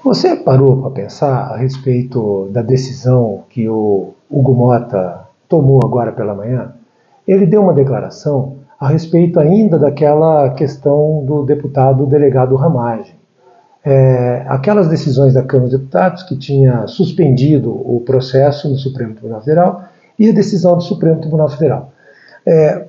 Você parou para pensar a respeito da decisão que o Hugo Motta tomou agora pela manhã? Ele deu uma declaração a respeito ainda daquela questão do deputado delegado Ramagem. Aquelas decisões da Câmara dos Deputados que tinha suspendido o processo no Supremo Tribunal Federal e a decisão do Supremo Tribunal Federal.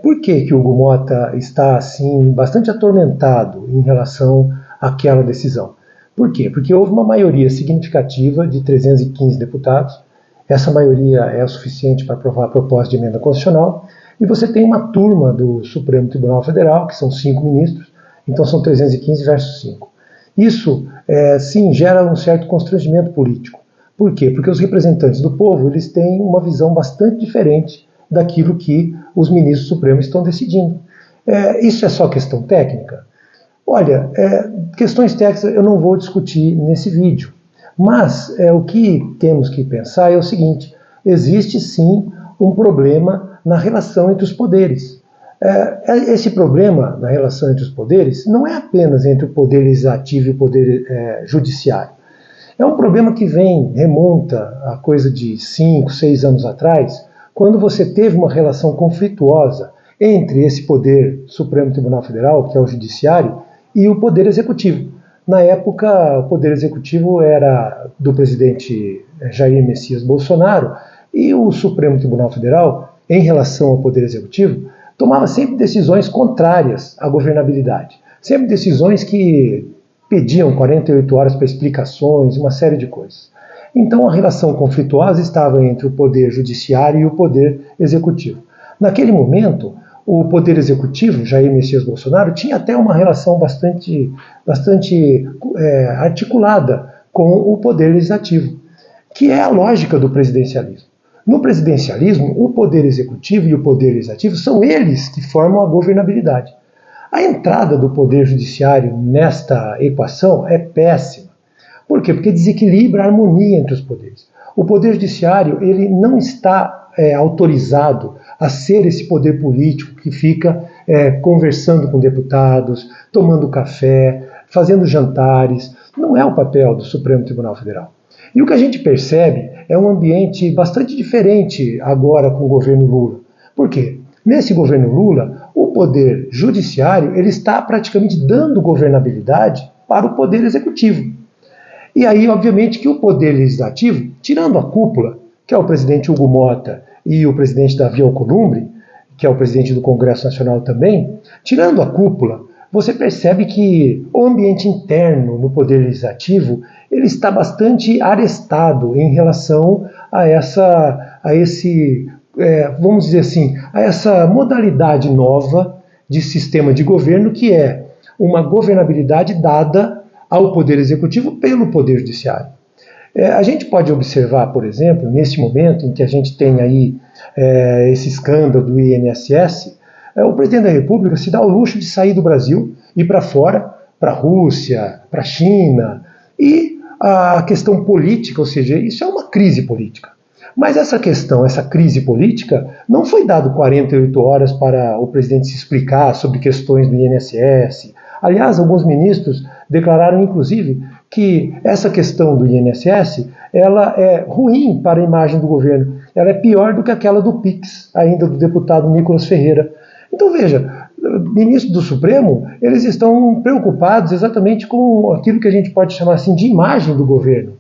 Por que o Hugo Motta está assim bastante atormentado em relação àquela decisão? Por quê? Porque houve uma maioria significativa de 315 deputados. Essa maioria é o suficiente para aprovar a proposta de emenda constitucional. E você tem uma turma do Supremo Tribunal Federal, que são 5 ministros, então são 315 versus 5. Isso, sim, gera um certo constrangimento político. Por quê? Porque os representantes do povo eles têm uma visão bastante diferente daquilo que os ministros supremos estão decidindo. Isso é só questão técnica? Olha, questões técnicas eu não vou discutir nesse vídeo, mas o que temos que pensar é o seguinte: existe sim um problema na relação entre os poderes. Esse problema na relação entre os poderes não é apenas entre o poder legislativo e o poder judiciário. É um problema que remonta a coisa de 5, 6 anos atrás, quando você teve uma relação conflituosa entre esse poder Supremo Tribunal Federal, que é o judiciário, e o Poder Executivo. Na época, o Poder Executivo era do presidente Jair Messias Bolsonaro e o Supremo Tribunal Federal, em relação ao Poder Executivo, tomava sempre decisões contrárias à governabilidade. Sempre decisões que pediam 48 horas para explicações, uma série de coisas. Então, a relação conflituosa estava entre o Poder Judiciário e o Poder Executivo. Naquele momento, o Poder Executivo, Jair Messias Bolsonaro, tinha até uma relação bastante articulada com o Poder Legislativo, que é a lógica do presidencialismo. No presidencialismo, o Poder Executivo e o Poder Legislativo são eles que formam a governabilidade. A entrada do Poder Judiciário nesta equação é péssima. Por quê? Porque desequilibra a harmonia entre os poderes. O Poder Judiciário ele não está autorizado a ser esse poder político que fica conversando com deputados, tomando café, fazendo jantares. Não é o papel do Supremo Tribunal Federal. E o que a gente percebe é um ambiente bastante diferente agora com o governo Lula. Por quê? Nesse governo Lula, o Poder Judiciário ele está praticamente dando governabilidade para o Poder Executivo. E aí, obviamente, que o Poder Legislativo, tirando a cúpula, que é o presidente Hugo Motta e o presidente Davi Alcolumbre, que é o presidente do Congresso Nacional também, tirando a cúpula, você percebe que o ambiente interno no Poder Legislativo ele está bastante arestado em relação a vamos dizer assim, a essa modalidade nova de sistema de governo que é uma governabilidade dada ao Poder Executivo pelo Poder Judiciário. A gente pode observar, por exemplo, nesse momento em que a gente tem aí esse escândalo do INSS, o presidente da República se dá o luxo de sair do Brasil, ir para fora, para a Rússia, para a China, e a questão política, ou seja, isso é uma crise política. Mas essa questão, essa crise política, não foi dado 48 horas para o presidente se explicar sobre questões do INSS. Aliás, alguns ministros declararam, inclusive, que essa questão do INSS ela é ruim para a imagem do governo. Ela é pior do que aquela do PIX, ainda do deputado Nicolas Ferreira. Então, veja, ministros do Supremo, eles estão preocupados exatamente com aquilo que a gente pode chamar assim de imagem do governo.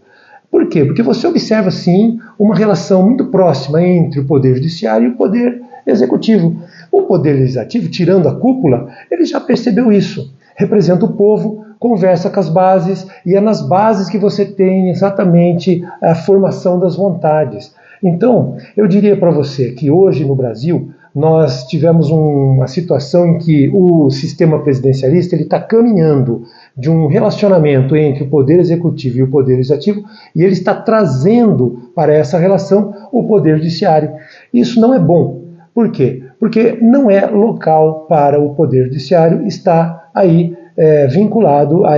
Por quê? Porque você observa, sim, uma relação muito próxima entre o Poder Judiciário e o Poder Executivo. O Poder Legislativo, tirando a cúpula, ele já percebeu isso. Representa o povo, conversa com as bases, e é nas bases que você tem exatamente a formação das vontades. Então, eu diria para você que hoje no Brasil, nós tivemos uma situação em que o sistema presidencialista está caminhando de um relacionamento entre o Poder Executivo e o Poder Legislativo e ele está trazendo para essa relação o Poder Judiciário. Isso não é bom. Por quê? Porque não é local para o Poder Judiciário estar aí vinculado a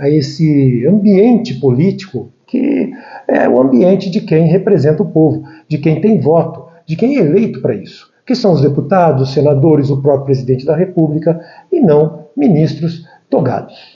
esse ambiente político que é o ambiente de quem representa o povo, de quem tem voto, de quem é eleito para isso, que são os deputados, os senadores, o próprio presidente da República e não ministros togados.